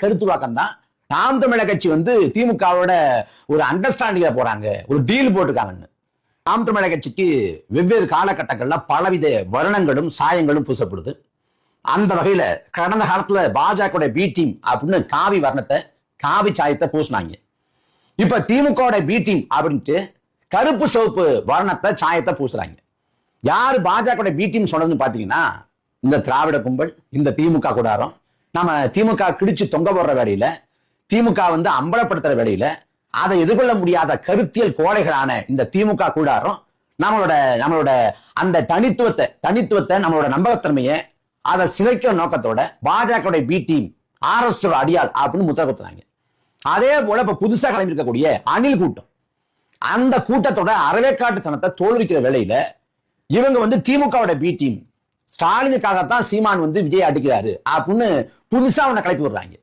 கருத்துவாக்கம் தான். நாம் தமிழர் கட்சி வந்து திமுகவோட ஒரு அண்டர்ஸ்டாண்டிங்ல போறாங்க, ஒரு டீல் போட்டிருக்காங்கன்னு. நாம் தமிழர் கட்சிக்கு வெவ்வேறு காலகட்டங்கள்ல பலவித வருணங்களும் சாயங்களும் பூசப்படுது. அந்த வகையில கடந்த காலத்துல பாஜக பி டீம் அப்படின்னு காவி வர்ணத்தை, காவி சாயத்தை பூசினாங்க. இப்ப திமுக பி டீம் அப்படின்ட்டு கருப்பு சிவப்பு வர்ணத்தை, சாயத்தை பூசுறாங்க. யாரு பாஜக பி டீம் சொன்னதுன்னு பாத்தீங்கன்னா, இந்த திராவிட கும்பல், இந்த திமுக கூடாரம். நம்ம திமுக கிழிச்சு தொங்க போடுற வேலையில, திமுக வந்து அம்பலப்படுத்துற வேலையில, அதை எதிர்கொள்ள முடியாத கருத்தியல் கோழைகளான இந்த திமுக கூடாரம் நம்மளோட அந்த தனித்துவத்தை நம்மளோட நம்பகத்தன்மையை அதை சிதைக்க நோக்கத்தோட பாஜக பி டீம், RS அடியால் அப்படின்னு முத்திர குத்துறாங்க. அதே போல இப்ப புதுசா கிளம்பி இருக்கக்கூடிய அணில் கூட்டம், அந்த கூட்டத்தோட அறவேக்காட்டுத்தனத்தை தோல்விக்கிற வேலையில இவங்க வந்து திமுக பி டீம், ஸ்டாலினுக்காகத்தான் சீமான் வந்து விஜய் அடிக்கிறாரு அப்படின்னு புதுசா அவனை கிளப்பி விடுறாங்க.